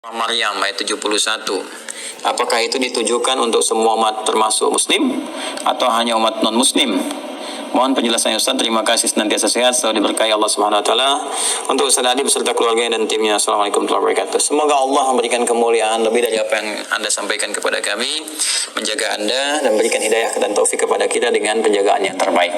Maryam ayat 71. Apakah itu ditujukan untuk semua umat termasuk muslim atau hanya umat non muslim? Mohon penjelasannya Ustaz. Terima kasih, senantiasa sehat, selalu diberkahi Allah Subhanahu wa taala. Untuk Ustaz Adi beserta keluarganya dan timnya. Assalamualaikum warahmatullahi wabarakatuh. Semoga Allah memberikan kemuliaan lebih dari apa yang Anda sampaikan kepada kami, menjaga Anda dan berikan hidayah dan taufik kepada kita dengan penjagaan yang terbaik.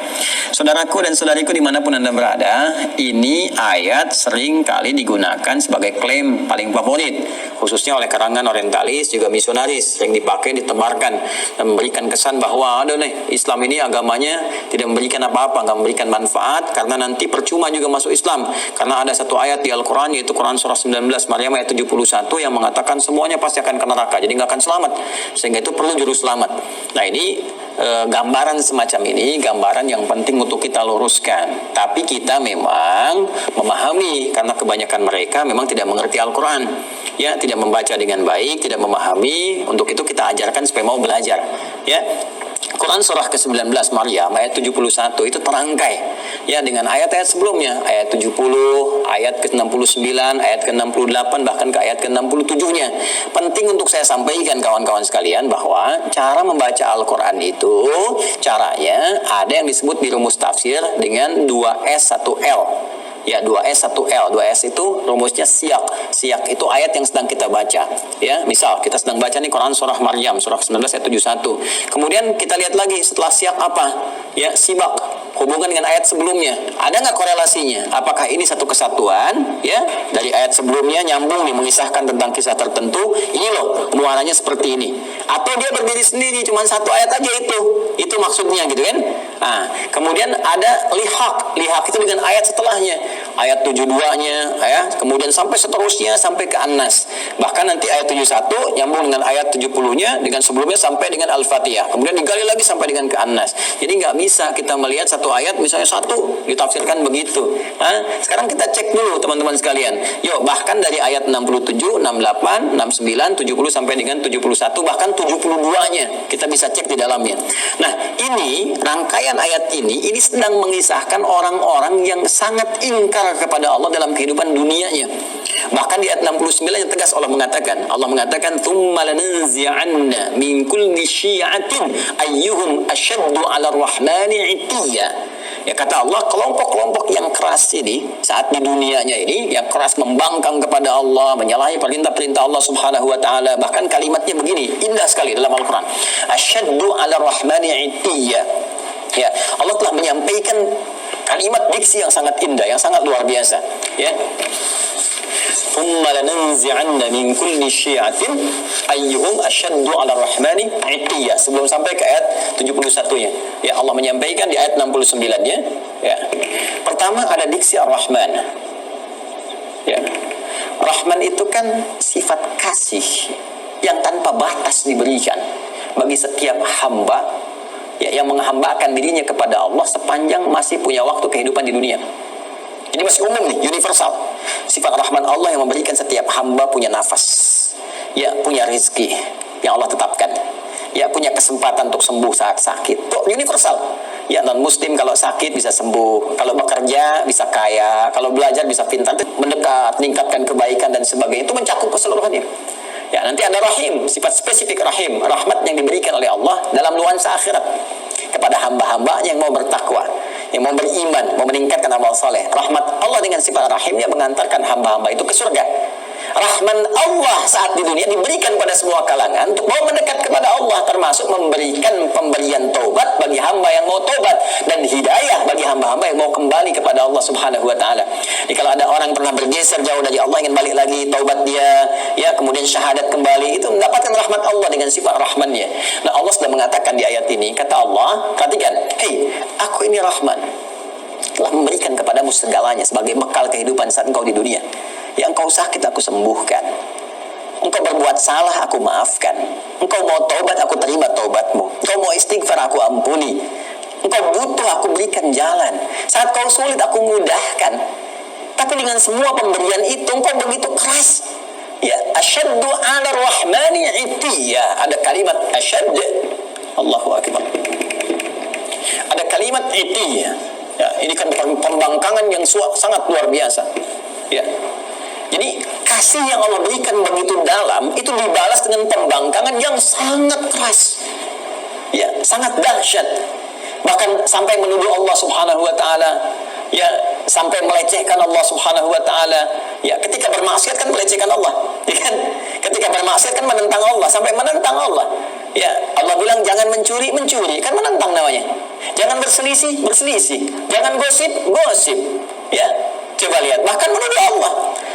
Saudaraku dan saudariku dimanapun Anda berada, ini ayat sering kali digunakan sebagai klaim paling favorit, khususnya oleh karangan orientalis juga misionaris, yang dipakai, ditebarkan dan memberikan kesan bahwa aduh nih, Islam ini agamanya tidak memberikan apa-apa, nggak memberikan manfaat, karena nanti percuma juga masuk Islam, karena ada satu ayat di Al-Quran, yaitu Quran surah 19 Maryam ayat 71 yang mengatakan semuanya pasti akan ke neraka, jadi nggak akan selamat, sehingga itu perlu juru selamat. Nah ini gambaran semacam ini, gambaran yang penting untuk kita luruskan. Tapi kita memang memahami, karena kebanyakan mereka memang tidak mengerti Al-Quran, ya, tidak membaca dengan baik, tidak memahami. Untuk itu kita ajarkan supaya mau belajar, ya. Quran surah ke-19 Maryam ayat 71 itu terangkai, ya, dengan ayat-ayat sebelumnya, ayat 70, ayat ke-69, ayat ke-68, bahkan ke ayat ke-67-nya. Penting untuk saya sampaikan kawan-kawan sekalian bahwa cara membaca Al-Quran itu caranya ada yang disebut di rumus tafsir dengan 2S 1L. Ya, 2S 1L. 2S itu rumusnya siyak. Siyak itu ayat yang sedang kita baca. Ya, misal kita sedang baca nih Quran surah Maryam surah 19 ayat 71. Kemudian kita lihat lagi setelah siyak apa? Ya, sibak. Hubungan dengan ayat sebelumnya. Ada nggak korelasinya? Apakah ini satu kesatuan? Ya, dari ayat sebelumnya nyambung nih, mengisahkan tentang kisah tertentu. Ini loh, muaranya seperti ini. Atau dia berdiri sendiri, cuma satu ayat aja itu. Itu maksudnya gitu kan? Nah, kemudian ada lihaq. Lihaq itu dengan ayat setelahnya. Ayat 72-nya, ya, kemudian sampai seterusnya sampai ke An-Nas. Bahkan nanti ayat 71 nyambung dengan ayat 70-nya, dengan sebelumnya sampai dengan Al-Fatihah. Kemudian digali lagi sampai dengan ke An-Nas. Jadi nggak bisa kita melihat satu ayat misalnya satu ditafsirkan begitu. Nah, sekarang kita cek dulu teman-teman sekalian. Yuk, bahkan dari ayat 67, 68, 69, 70 sampai dengan 71, bahkan 72-nya kita bisa cek di dalamnya. Nah, ini rangkaian ayat ini sedang mengisahkan orang-orang yang sangat ingkar kepada Allah dalam kehidupan dunianya. Bahkan di ayat 69 yang tegas Allah mengatakan thumma lananzi'anna min kulli syi'atin ayyuhum asyaddu 'ala ar-rahmani 'itiyya. Ya, kata Allah, kelompok-kelompok yang keras ini saat di dunianya ini, yang keras membangkang kepada Allah, menyalahi perintah-perintah Allah Subhanahu wa taala, bahkan kalimatnya begini, indah sekali dalam Al-Qur'an. Asyaddu 'ala ar-rahmani 'itiyya. Ya, Allah telah menyampaikan kalimat diksi yang sangat indah, yang sangat luar biasa, ya. Thumma lananzi'anna min kulli syi'atin ayyuhum asyaddu 'ala ar-rahmani 'itiyya. Sebelum sampai ke ayat 71-nya. Ya, Allah menyampaikan di ayat 69-nya, ya. Pertama ada diksi Ar-Rahman. Ya. Rahman itu kan sifat kasih yang tanpa batas diberikan bagi setiap hamba, ya, yang menghambakan dirinya kepada Allah sepanjang masih punya waktu kehidupan di dunia. Ini masih umum nih, universal. Sifat rahman Allah yang memberikan setiap hamba punya nafas, ya, punya rezeki yang Allah tetapkan, ya, punya kesempatan untuk sembuh saat sakit. Itu universal. Ya, non muslim kalau sakit bisa sembuh, kalau bekerja bisa kaya, kalau belajar bisa pintar, mendekat, meningkatkan kebaikan dan sebagainya. Itu mencakup keseluruhannya. Ya, nanti ada rahim, sifat spesifik rahim, rahmat yang diberikan oleh Allah dalam nuansa akhirat kepada hamba-hamba yang mau bertakwa, yang mau beriman, mau meningkatkan amal soleh. Rahmat Allah dengan sifat rahimnya mengantarkan hamba-hamba itu ke surga. Rahman Allah saat di dunia diberikan pada semua kalangan untuk mau mendekat kepada Allah, termasuk memberikan pemberian taubat bagi hamba yang mau taubat, dan hidayah bagi hamba-hamba yang mau kembali kepada Allah Subhanahu wa taala. Jadi kalau ada orang pernah bergeser jauh dari Allah, ingin balik lagi, taubat dia, ya, kemudian syahadat kembali, itu mendapatkan rahmat Allah dengan sifat rahmannya. Nah, Allah sudah mengatakan di ayat ini, kata Allah, perhatikan, "Hei, aku ini Rahman, telah memberikan kepadamu segalanya sebagai bekal kehidupan saat engkau di dunia. Yang engkau sakit aku sembuhkan. Engkau berbuat salah aku maafkan. Engkau mau taubat aku terima taubatmu. Engkau mau istighfar aku ampuni. Engkau butuh aku berikan jalan. Saat kau sulit aku mudahkan." Tapi dengan semua pemberian itu engkau begitu keras. Ya, asyaddu 'ala ar-rahmani 'itiyya. Ada kalimat asyad. Allahu akbar. Ada kalimat 'itiyya. Ya, ini kan pembangkangan yang sangat luar biasa. Ya. Jadi kasih yang Allah berikan begitu dalam, itu dibalas dengan pembangkangan yang sangat keras, ya, sangat dahsyat. Bahkan sampai menuduh Allah Subhanahu wa taala, ya, sampai melecehkan Allah Subhanahu wa taala. Ya, ketika bermaksiat kan melecehkan Allah, ya kan? Ketika bermaksiat kan menentang Allah, sampai menentang Allah. Ya, Allah bilang jangan mencuri, mencuri, kan menentang namanya. Jangan berselisih, berselisih. Jangan gosip, gosip. Ya, coba lihat, bahkan menuduh Allah.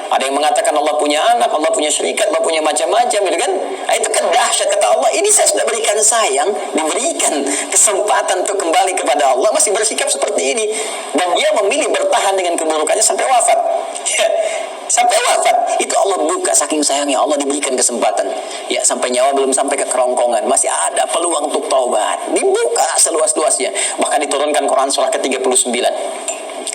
Ada yang mengatakan Allah punya anak, Allah punya syarikat, Allah punya macam-macam, gitu kan? Nah, itu kan dahsyat, kata Allah. Ini saya sudah berikan sayang, diberikan kesempatan untuk kembali kepada Allah, masih bersikap seperti ini. Dan dia memilih bertahan dengan keburukannya sampai wafat. Ya, sampai wafat. Itu Allah buka, saking sayangnya Allah diberikan kesempatan. Ya, sampai nyawa belum sampai ke kerongkongan, masih ada peluang untuk taubat. Dibuka seluas-luasnya. Bahkan diturunkan Quran surah ke-39.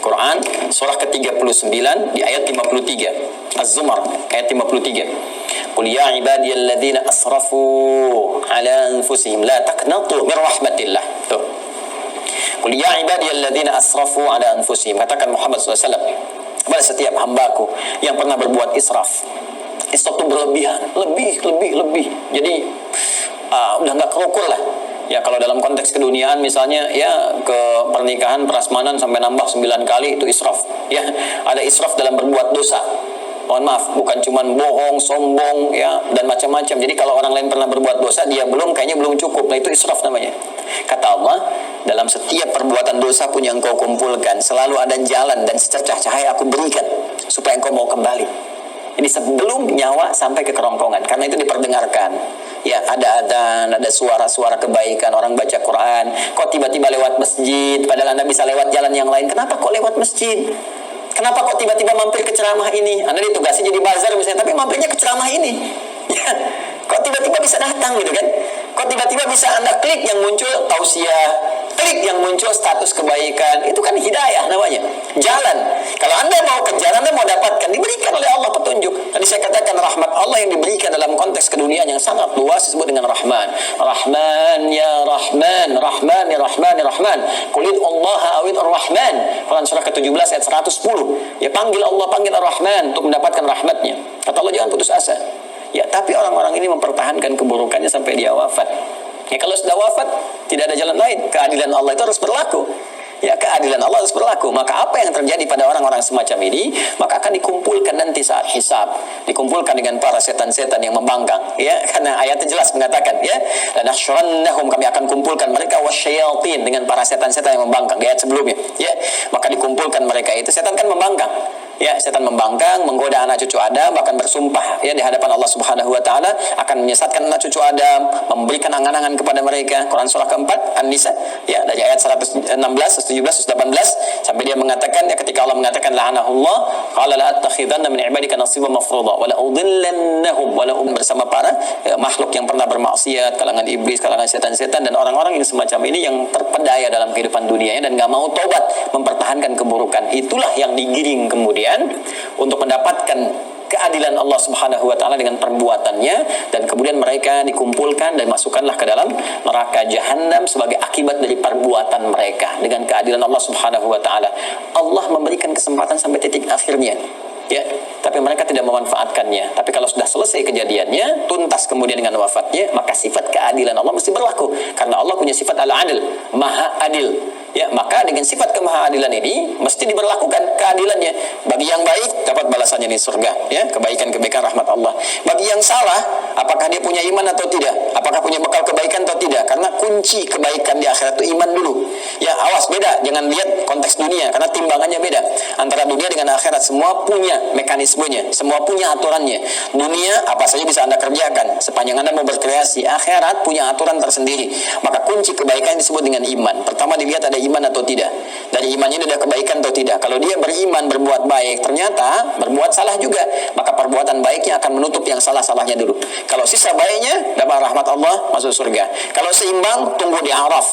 Quran surah ke-39 di ayat 53. Az-Zumar ayat 53. Qul ya ibadiyalladzina asrafu ala anfusihim la taqnatu min rahmatillah. Tuh. Qul ya ibadiyalladzina asrafu ala anfusihim. Katakan Muhammad SAW kepada setiap hambaku yang pernah berbuat israf. Israf itu berlebihan, lebih. Jadi udah nggak kerukur lah. Ya, kalau dalam konteks keduniaan misalnya, ya, ke pernikahan prasmanan sampai nambah 9 kali, itu israf. Ya, ada israf dalam berbuat dosa. Mohon maaf, bukan cuma bohong, sombong, ya, dan macam-macam. Jadi kalau orang lain pernah berbuat dosa, dia kayaknya belum cukup. Nah, itu israf namanya. Kata Allah, dalam setiap perbuatan dosa pun yang kau kumpulkan, selalu ada jalan dan secercah cahaya aku berikan supaya engkau mau kembali. Ini sebelum nyawa sampai ke kerongkongan, karena itu diperdengarkan. Ya, ada adzan, ada suara-suara kebaikan, orang baca Quran. Kok tiba-tiba lewat masjid, padahal Anda bisa lewat jalan yang lain. Kenapa kok lewat masjid? Kenapa kok tiba-tiba mampir ke ceramah ini? Anda ditugasi jadi bazar misalnya, tapi mampirnya ke ceramah ini. Ya, kok tiba-tiba bisa datang gitu kan? Kok tiba-tiba bisa Anda klik yang muncul tausiah, klik yang muncul status kebaikan. Itu kan hidayah namanya, jalan. Kalau Anda mau kejar, Anda mau dapatkan, diberikan oleh Allah petunjuk. Tadi saya katakan rahmat Allah yang diberikan dalam konteks keduniaan yang sangat luas disebut dengan Rahman. Rahman ya Rahman, Rahman ya Rahman ya Rahman. Qul Allah awid ar-Rahman. Quran surah ke-17 ayat 110. Ya, panggil Allah, panggil ar-Rahman untuk mendapatkan rahmatnya. Kata Allah jangan putus asa. Ya, tapi orang-orang ini mempertahankan keburukannya sampai dia wafat. Ya, kalau sudah wafat, tidak ada jalan lain. Keadilan Allah itu harus berlaku. Ya, keadilan Allah harus berlaku. Maka apa yang terjadi pada orang-orang semacam ini, maka akan dikumpulkan nanti saat hisab. Dikumpulkan dengan para setan-setan yang membangkang. Ya, karena ayatnya jelas mengatakan, ya, dan nahsyurannahum, kami akan kumpulkan mereka wasyayatin, dengan para setan-setan yang membangkang. Di ayat sebelumnya, ya, maka dikumpulkan mereka itu. Setan kan membangkang. Ya, setan membangkang, menggoda anak cucu Adam, bahkan bersumpah ya di hadapan Allah Subhanahu wa taala akan menyesatkan anak cucu Adam, memberikan angan-angan kepada mereka. Quran surah keempat An-Nisa, ya, dari ayat 116, 117, 118 sampai dia mengatakan, ya, ketika Allah mengatakan la'anahullah, qala la attakhidanna min ibadika nasiban mafruḍa wa la udhillannahum, wa la bersama para makhluk yang pernah bermaksiat, kalangan iblis, kalangan setan-setan dan orang-orang yang semacam ini yang terpedaya dalam kehidupan dunianya dan enggak mau tobat, mempertahankan keburukan. Itulah yang digiring kemudian untuk mendapatkan keadilan Allah Subhanahu wa taala dengan perbuatannya, dan kemudian mereka dikumpulkan dan masukkanlah ke dalam neraka jahanam sebagai akibat dari perbuatan mereka dengan keadilan Allah Subhanahu wa taala. Allah memberikan kesempatan sampai titik akhirnya. Ya, tapi mereka tidak memanfaatkannya. Tapi kalau sudah selesai kejadiannya, tuntas kemudian dengan wafatnya, maka sifat keadilan Allah mesti berlaku, karena Allah punya sifat al-adil, maha adil. Ya, maka dengan sifat kemahaadilan ini mesti diberlakukan keadilannya. Bagi yang baik dapat balasannya di surga, ya, kebaikan-kebaikan rahmat Allah. Bagi yang salah, apakah dia punya iman atau tidak? Apakah punya bekal kebaikan atau tidak? Karena kunci kebaikan di akhirat itu iman dulu. Ya, awas, beda, jangan lihat konteks dunia, karena timbangannya beda. Antara dunia dengan akhirat, semua punya mekanismenya, semua punya aturannya. Dunia apa saja bisa Anda kerjakan sepanjang Anda mau berkreasi. Akhirat punya aturan tersendiri. Maka kunci kebaikan disebut dengan iman. Pertama dilihat ada iman atau tidak. Dari imannya ada kebaikan atau tidak. Kalau dia beriman, berbuat baik, ternyata berbuat salah juga, maka perbuatan baiknya akan menutup yang salah-salahnya dulu. Kalau sisa baiknya dapat rahmat Allah, masuk surga. Kalau seimbang, tunggu di Araf.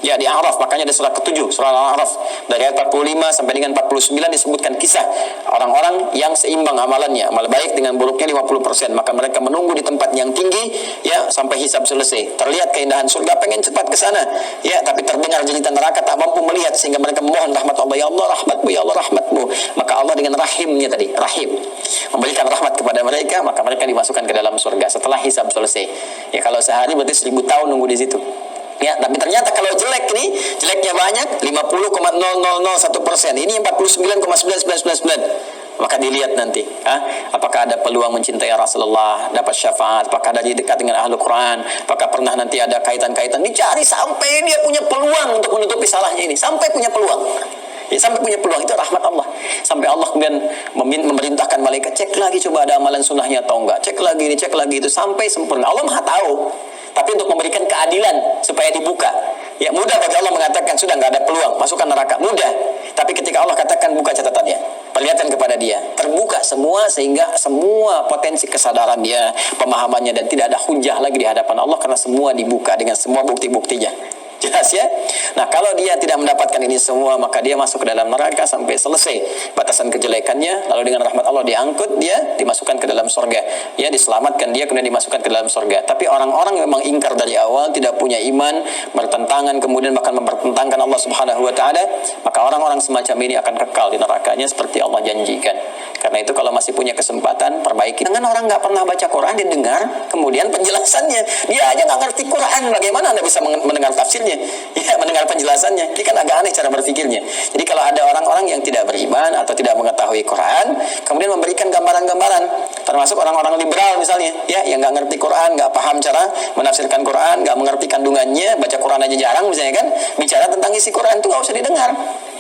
Ya, di A'raf, makanya ada surah ke-7, surah Al-A'raf. Dari ayat 45 sampai dengan 49 disebutkan kisah orang-orang yang seimbang amalannya, amal baik dengan buruknya 50%. Maka mereka menunggu di tempat yang tinggi, ya, sampai hisab selesai. Terlihat keindahan surga, pengen cepat ke sana. Ya, tapi terdengar jeritan neraka, tak mampu melihat, sehingga mereka memohon rahmat Allah. Ya Allah, rahmatmu, ya Allah, rahmatmu. Maka Allah dengan rahimnya tadi, rahim, memberikan rahmat kepada mereka, maka mereka dimasukkan ke dalam surga setelah hisab selesai. Ya, kalau sehari berarti 1000 tahun nunggu di situ. Ya, tapi ternyata kalau jelek ini, jeleknya banyak, 50,0001%. Ini 49,9999. Maka dilihat nanti, apakah ada peluang mencintai Rasulullah, dapat syafaat, apakah ada dekat dengan ahlu Quran, apakah pernah nanti ada kaitan-kaitan, dicari sampai dia punya peluang untuk menutupi salahnya ini, sampai punya peluang. Ya, sampai punya peluang, itu rahmat Allah. Sampai Allah kemudian memerintahkan malaikat, cek lagi coba ada amalan sunnahnya atau enggak, cek lagi ini, cek lagi itu, sampai sempurna. Allah Maha tahu. Tapi untuk memberikan keadilan supaya dibuka. Ya, mudah bagi Allah mengatakan sudah nggak ada peluang, masukkan neraka, mudah. Tapi ketika Allah katakan buka catatannya, perlihatkan kepada dia, terbuka semua, sehingga semua potensi kesadaran dia, pemahamannya, dan tidak ada hujah lagi di hadapan Allah karena semua dibuka dengan semua bukti-buktinya. Jelas ya? Nah, kalau dia tidak mendapatkan ini semua, maka dia masuk ke dalam neraka sampai selesai batasan kejelekannya, lalu dengan rahmat Allah diangkut, dia dimasukkan ke dalam surga. Ya, diselamatkan dia, kemudian dimasukkan ke dalam surga. Tapi orang-orang yang memang ingkar dari awal, tidak punya iman, bertentangan, kemudian bahkan mempertentangkan Allah Subhanahu wa taala, maka orang-orang semacam ini akan kekal di nerakanya seperti Allah janjikan. Karena itu kalau masih punya kesempatan, perbaiki. Dengan orang nggak pernah baca Quran, dia dengar, kemudian penjelasannya, dia aja nggak ngerti Quran, bagaimana Anda bisa mendengar tafsirnya? Ya, mendengar penjelasannya. Ini kan agak aneh cara berpikirnya. Jadi kalau ada orang-orang yang tidak beriman atau tidak mengetahui Quran, kemudian memberikan gambaran-gambaran, termasuk orang-orang liberal misalnya, ya, yang nggak ngerti Quran, nggak paham cara menafsirkan Quran, nggak mengerti kandungannya, baca Quran aja jarang misalnya kan, bicara tentang isi Quran itu nggak usah didengar.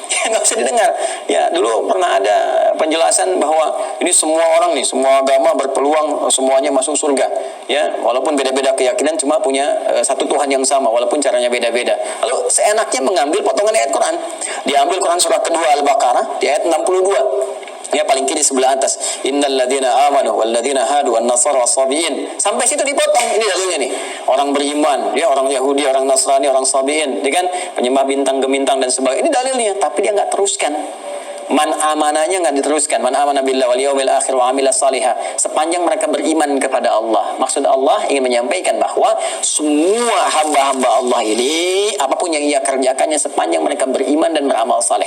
Ya, nggak usah didengar. Ya, dulu pernah ada penjelasan bahwa ini semua orang nih, semua agama berpeluang semuanya masuk surga. Ya, walaupun beda-beda keyakinan, cuma punya satu Tuhan yang sama, walaupun caranya beda-beda. Lalu seenaknya mengambil potongan ayat Quran. Diambil Quran surah kedua Al-Baqarah di ayat 62. Ya, paling kiri sebelah atas, innal ladzina amanu wal ladzina hadu wan nasara was-sabiin. Sampai situ dipotong. Ini dalilnya nih. Orang beriman, ya, orang Yahudi, orang Nasrani, orang Sabiin, dia kan penyembah bintang gemintang dan sebagainya. Ini dalilnya, tapi dia enggak teruskan. Man amanahnya enggak diteruskan. Man amana billahi wal yawmil akhir wa amila salihah. Sepanjang mereka beriman kepada Allah. Maksud Allah ingin menyampaikan bahwa semua hamba-hamba Allah ini, apapun yang ia kerjakannya sepanjang mereka beriman dan beramal saleh.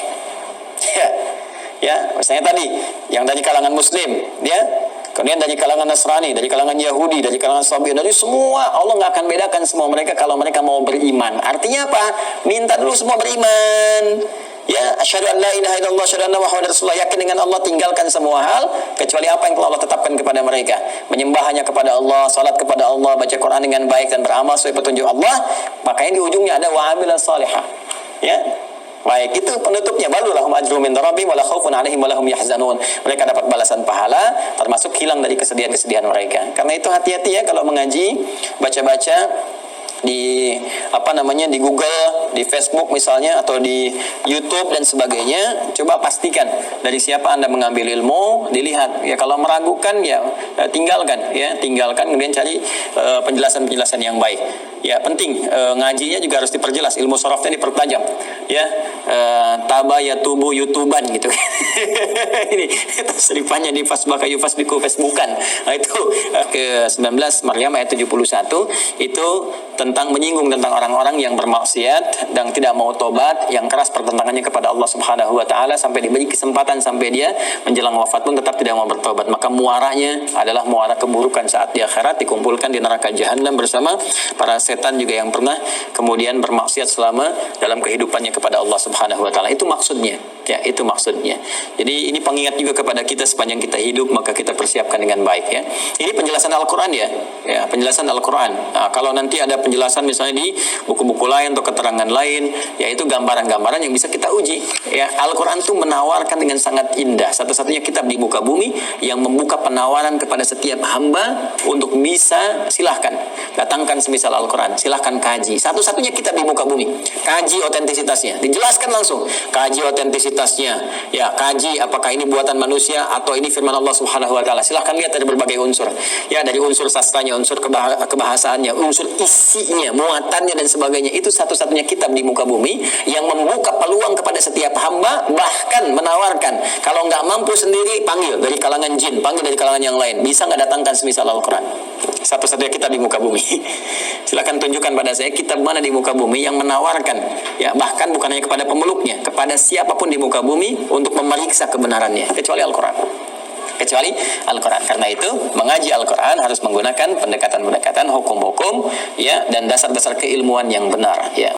Ya, misalnya tadi yang dari kalangan Muslim, ya, kemudian dari kalangan Nasrani, dari kalangan Yahudi, dari kalangan Sabiin, dari semua, Allah nggak akan bedakan semua mereka kalau mereka mau beriman. Artinya apa? Minta dulu semua beriman. Ya, asyhadu an la ilaha illallah, asyhadu anna muhammadar rasulullah, yakin dengan Allah, tinggalkan semua hal kecuali apa yang telah Allah tetapkan kepada mereka. Menyembah hanya kepada Allah, salat kepada Allah, baca Quran dengan baik dan beramal sesuai petunjuk Allah. Makanya di ujungnya ada wa amilas salihah. Ya. Baik, itu penutupnya, balulahum ajrum min rabbihim wala khaufun 'alaihim wala hum yahzanun. Mereka dapat balasan pahala, termasuk hilang dari kesedihan-kesedihan mereka. Karena itu hati-hati ya kalau mengaji, baca-baca di di Google, di Facebook misalnya, atau di YouTube dan sebagainya, coba pastikan dari siapa Anda mengambil ilmu, dilihat. Ya, kalau meragukan ya tinggalkan, kemudian cari penjelasan-penjelasan yang baik. Ya, penting ngajinya juga harus diperjelas, ilmu sorofnya dipertajam. Ya, tabayatubu YouTuban gitu. Ini tasrifannya di fasbaka yufasbiku Facebookan. Nah, itu ke-19 Maryam ayat 71 itu tentang menyinggung tentang orang-orang yang bermaksiat dan tidak mau tobat, yang keras pertentangannya kepada Allah Subhanahu wa taala, sampai diberi kesempatan sampai dia menjelang wafat pun tetap tidak mau bertobat. Maka muaranya adalah muara keburukan saat di akhirat, dikumpulkan di neraka jahanam bersama para setan juga yang pernah kemudian bermaksiat selama dalam kehidupannya kepada Allah Subhanahu wa taala. Itu maksudnya. Ya, itu maksudnya. Jadi ini pengingat juga kepada kita sepanjang kita hidup, maka kita persiapkan dengan baik ya. Ini penjelasan Al-Qur'an ya. Ya, penjelasan Al-Qur'an. Nah, kalau nanti ada penjelasan misalnya di buku-buku lain atau keterangan lain, yaitu gambaran-gambaran yang bisa kita uji. Ya, Al-Qur'an itu menawarkan dengan sangat indah. Satu-satunya kitab di muka bumi yang membuka penawaran kepada setiap hamba untuk bisa, silahkan datangkan semisal Al-Qur'an, silahkan kaji. Satu-satunya kitab di muka bumi. Kaji otentisitasnya. Dijelaskan langsung. Kaji otentisitasnya. Ya, kaji apakah ini buatan manusia atau ini firman Allah Subhanahu wa taala. Silahkan lihat dari berbagai unsur. Ya, dari unsur sastranya, unsur kebahasaannya, unsur isinya, muatannya dan sebagainya. Itu satu-satunya kitab di muka bumi yang membuka peluang kepada setiap hamba, bahkan menawarkan kalau nggak mampu sendiri panggil dari kalangan jin, panggil dari kalangan yang lain. Bisa nggak datangkan semisal Al-Quran? Satu-satunya kitab di muka bumi. Silakan tunjukkan pada saya kitab mana di muka bumi yang menawarkan, ya bahkan bukan hanya kepada pemeluknya, kepada siapapun di muka bumi untuk memeriksa kebenarannya, kecuali Al-Quran. Kecuali Al-Quran. Karena itu mengaji Al-Quran harus menggunakan pendekatan-pendekatan hukum-hukum, ya, dan dasar-dasar keilmuan yang benar, ya.